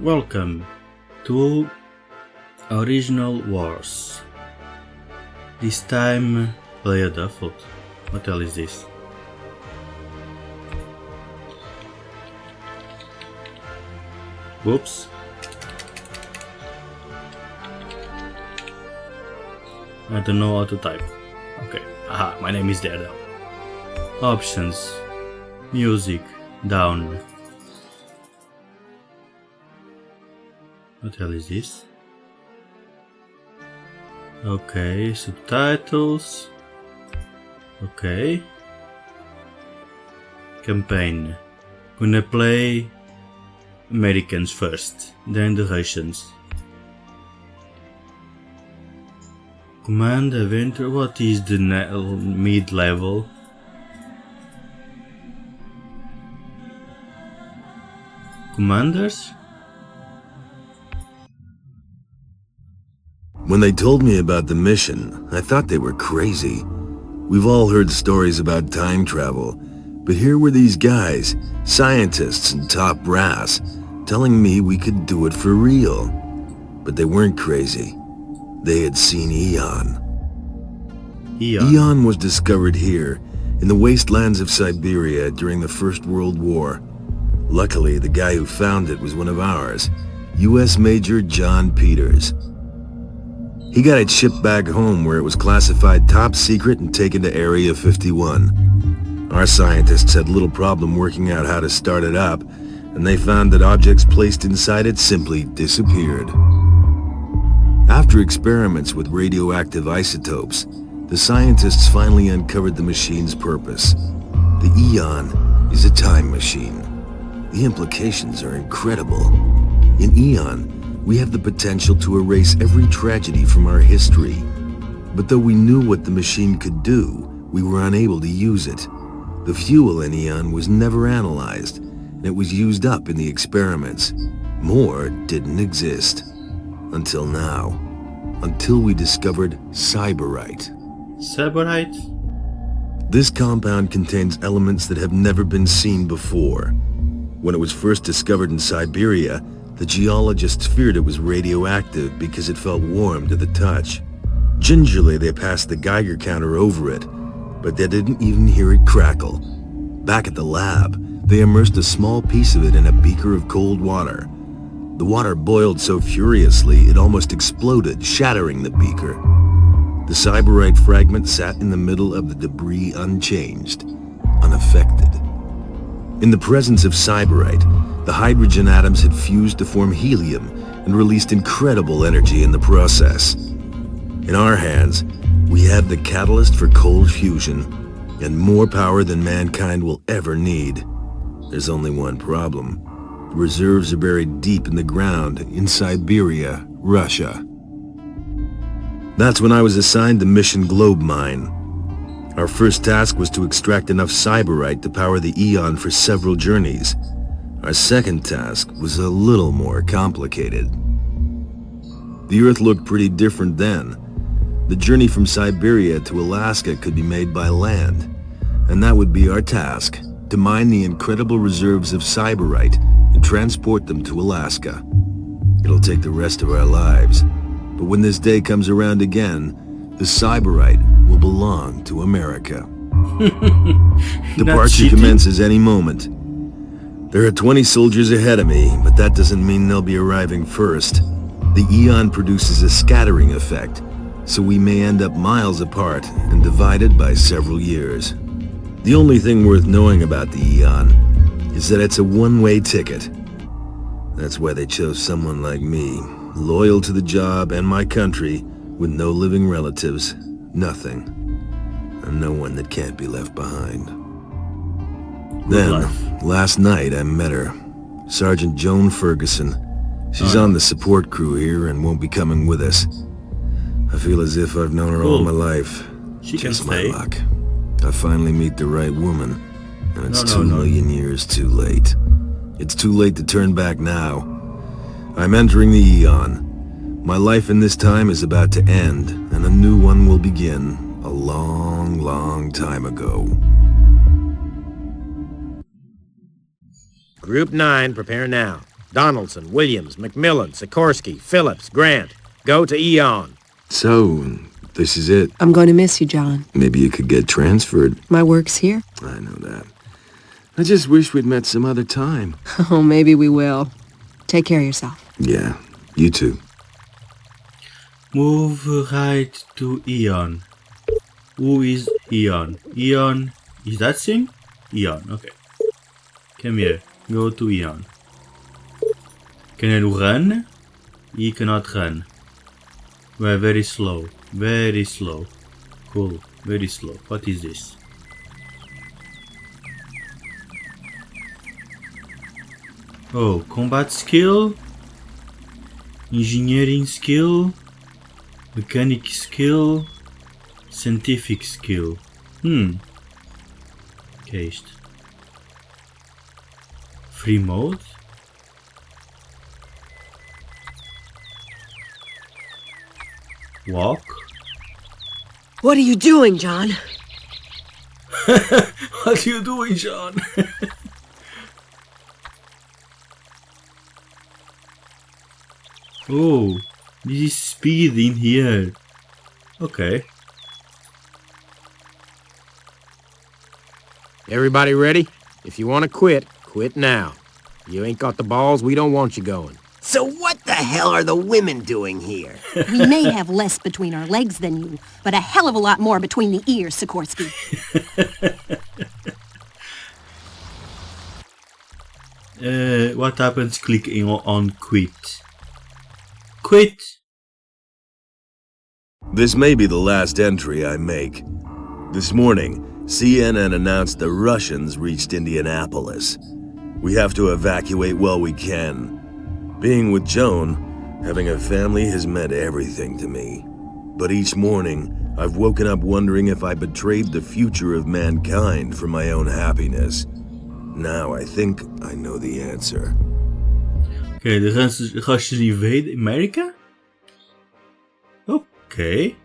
Welcome to Original Wars. This time play a default. What the hell is this? Whoops. I don't know how to type. Okay. Aha, my name is Daredevil. Options. Music. Down. What the hell is this? Okay, subtitles. Okay. Campaign. Gonna play Americans first, then the Russians. Command Adventure. What is the mid-level? Commanders? When they told me about the mission, I thought they were crazy. We've all heard stories about time travel, but here were these guys, scientists and top brass, telling me we could do it for real. But they weren't crazy. They had seen Eon. Eon was discovered here, in the wastelands of Siberia during the First World War. Luckily, the guy who found it was one of ours, U.S. Major John Peters. He got it shipped back home where it was classified top secret and taken to Area 51. Our scientists had little problem working out how to start it up, and they found that objects placed inside it simply disappeared. After experiments with radioactive isotopes, the scientists finally uncovered the machine's purpose. The Eon is a time machine. The implications are incredible. In Eon, we have the potential to erase every tragedy from our history. But though we knew what the machine could do, we were unable to use it. The fuel in Eon was never analyzed, and it was used up in the experiments. More didn't exist. Until now. Until we discovered Cyberite. Cyberite? This compound contains elements that have never been seen before. When it was first discovered in Siberia, the geologists feared it was radioactive because it felt warm to the touch. Gingerly, they passed the Geiger counter over it, but they didn't even hear it crackle. Back at the lab, they immersed a small piece of it in a beaker of cold water. The water boiled so furiously it almost exploded, shattering the beaker. The Cyberite fragment sat in the middle of the debris unchanged, unaffected. In the presence of Cyberite, the hydrogen atoms had fused to form helium and released incredible energy in the process. In our hands, we had the catalyst for cold fusion, and more power than mankind will ever need. There's only one problem. The reserves are buried deep in the ground in Siberia, Russia. That's when I was assigned the Mission Globe Mine. Our first task was to extract enough Cyberite to power the Eon for several journeys. Our second task was a little more complicated. The Earth looked pretty different then. The journey from Siberia to Alaska could be made by land, and that would be our task, to mine the incredible reserves of Cyberite and transport them to Alaska. It'll take the rest of our lives, but when this day comes around again, the Cyberite will belong to America. Departure commences any moment. There are 20 soldiers ahead of me, but that doesn't mean they'll be arriving first. The Eon produces a scattering effect, so we may end up miles apart and divided by several years. The only thing worth knowing about the Eon is that it's a one-way ticket. That's why they chose someone like me, loyal to the job and my country, with no living relatives, nothing, and no one that can't be left behind. Then, last night I met her, Sergeant Joan Ferguson. She's on the support crew here and won't be coming with us. I feel as if I've known her all my life. She Just can my stay. luck. I finally meet the right woman, and it's 2 million years too late. It's too late to turn back now. I'm entering the Eon. My life in this time is about to end, and a new one will begin a long, long time ago. Group 9, prepare now. Donaldson, Williams, McMillan, Sikorsky, Phillips, Grant. Go to Eon. So, this is it. I'm going to miss you, John. Maybe you could get transferred. My work's here. I know that. I just wish we'd met some other time. Oh, maybe we will. Take care of yourself. Yeah, you too. Move right to Eon. Who is Eon? Eon is that thing? Eon, okay. Come here. Go to Eon. Can you run? You cannot run. We're very slow. Very slow. Cool. Very slow. What is this? Oh, combat skill. Engineering skill. Mechanic skill. Scientific skill. Que é isto? Free mode? Walk? What are you doing, John? What are you doing, John? Oh, this is speed in here. Okay. Everybody ready? If you want to quit, quit now. You ain't got the balls, we don't want you going. So what the hell are the women doing here? We may have less between our legs than you, but a hell of a lot more between the ears, Sikorsky. What happens clicking on quit? Quit! This may be the last entry I make. This morning, CNN announced the Russians reached Indianapolis. We have to evacuate while we can. Being with Joan, having a family has meant everything to me. But each morning, I've woken up wondering if I betrayed the future of mankind for my own happiness. Now I think I know the answer. Okay, the Russians invade America? Okay.